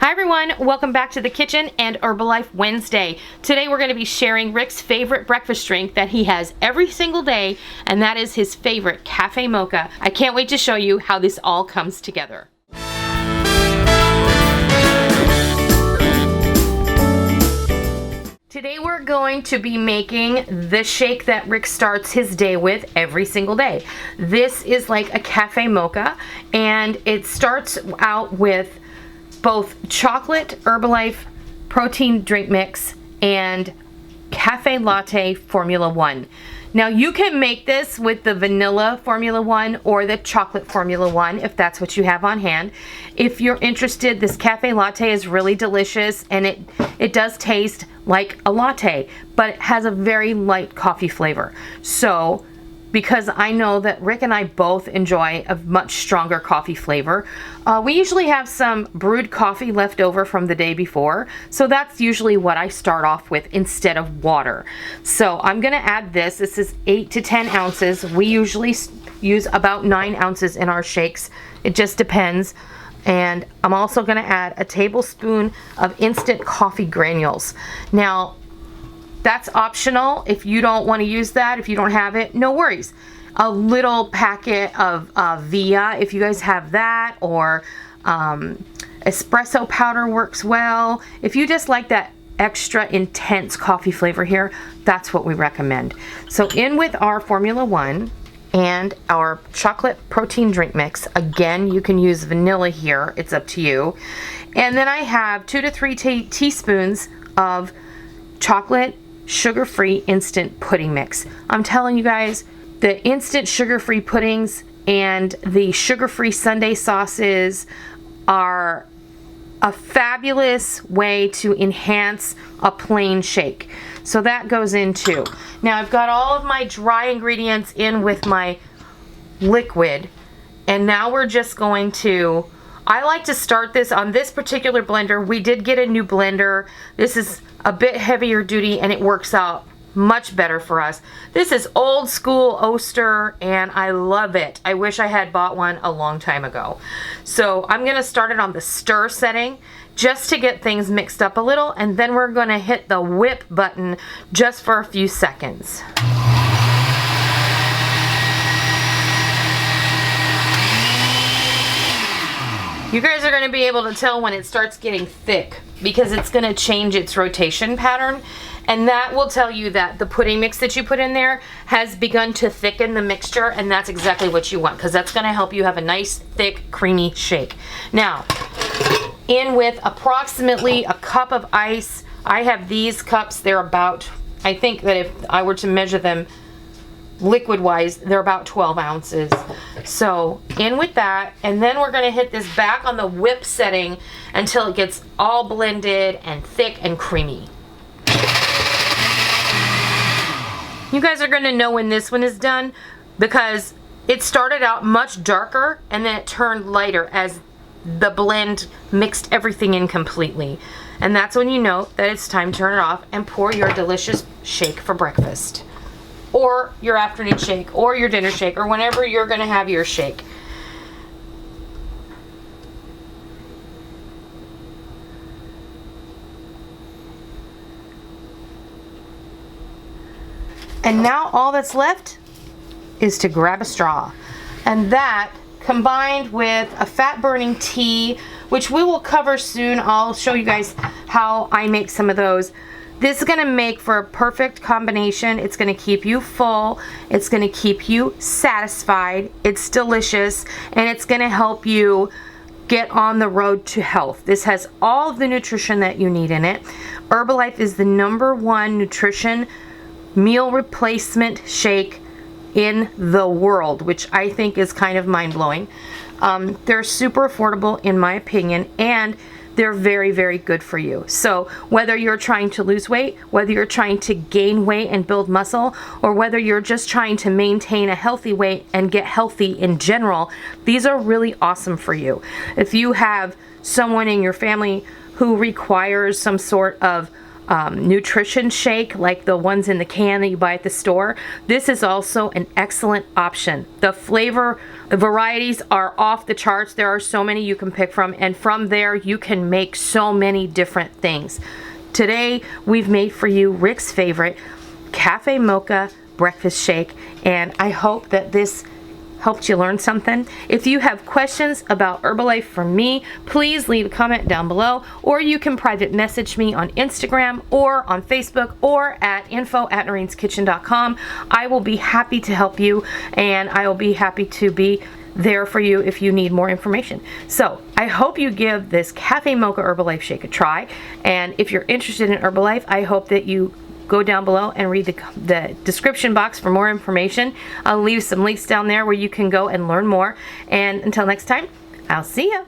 Hi everyone, welcome back to the kitchen and Herbalife Wednesday. Today we're going to be sharing Rick's favorite breakfast drink that he has every single day, and that is his favorite Cafe Mocha. I can't wait to show you how this all comes together. Today we're going to be making the shake that Rick starts his day with every single day. This is like a Cafe Mocha, and it starts out with both chocolate Herbalife protein drink mix and cafe latte Formula 1. Now you can make this with the vanilla Formula 1 or the chocolate Formula 1 if that's what you have on hand. If you're interested, this cafe latte is really delicious, and it does taste like a latte, but it has a very light coffee flavor. So because I know that Rick and I both enjoy a much stronger coffee flavor, we usually have some brewed coffee left over from the day before, so that's usually what I start off with instead of water. So I'm gonna add this. This is 8 to 10 ounces. We usually use about 9 ounces in our shakes. It just depends. And I'm also gonna add a tablespoon of instant coffee granules. Now, that's optional. If you don't want to use that, if you don't have it, no worries. A little packet of Via, if you guys have that, or espresso powder works well. If you just like that extra intense coffee flavor here, that's what we recommend. So in with our Formula 1 and our chocolate protein drink mix. Again, you can use vanilla here. It's up to you. And then I have 2 to 3 teaspoons of chocolate sugar-free instant pudding mix. I'm telling you guys, the instant sugar-free puddings and the sugar-free sundae sauces are a fabulous way to enhance a plain shake. So that goes in too. Now I've got all of my dry ingredients in with my liquid, and now we're just going to, I like to start this on this particular blender. We did get a new blender. This is a bit heavier duty, and it works out much better for us. This is old school Oster, and I love it. I wish I had bought one a long time ago. So I'm gonna start it on the stir setting just to get things mixed up a little, and then we're gonna hit the whip button just for a few seconds. You guys are going to be able to tell when it starts getting thick because it's going to change its rotation pattern, and that will tell you that the pudding mix that you put in there has begun to thicken the mixture, and that's exactly what you want because that's going to help you have a nice thick creamy shake. Now in with approximately a cup of ice. I have these cups. They're about, I think that if I were to measure them liquid wise, they're about 12 ounces. So in with that, and then we're going to hit this back on the whip setting until it gets all blended and thick and creamy. You guys are going to know when this one is done because it started out much darker and then it turned lighter as the blend mixed everything in completely. And that's when you know that it's time to turn it off and pour your delicious shake for breakfast, or your afternoon shake, or your dinner shake, or whenever you're going to have your shake. And now all that's left is to grab a straw. And that, combined with a fat burning tea, which we will cover soon. I'll show you guys how I make some of those. This is going to make for a perfect combination. It's going to keep you full, it's going to keep you satisfied, it's delicious, and it's going to help you get on the road to health. This has all of the nutrition that you need in it. Herbalife is the #1 nutrition meal replacement shake in the world, which I think is kind of mind-blowing. They're super affordable in my opinion, and they're very, very good for you. So whether you're trying to lose weight, whether you're trying to gain weight and build muscle, or whether you're just trying to maintain a healthy weight and get healthy in general, these are really awesome for you. If you have someone in your family who requires some sort of nutrition shake like the ones in the can that you buy at the store, this is also an excellent option. The flavor varieties are off the charts. There are so many you can pick from, and from there you can make so many different things. Today we've made for you Rick's favorite cafe mocha breakfast shake, and I hope that this helped you learn something. If you have questions about Herbalife from me, please leave a comment down below, or you can private message me on Instagram or on Facebook or at info@noreenskitchen.com. I will be happy to help you, and I will be happy to be there for you if you need more information. So I hope you give this cafe mocha Herbalife shake a try, and if you're interested in Herbalife, I hope that you go down below and read the description box for more information. I'll leave some links down there where you can go and learn more. And until next time, I'll see ya.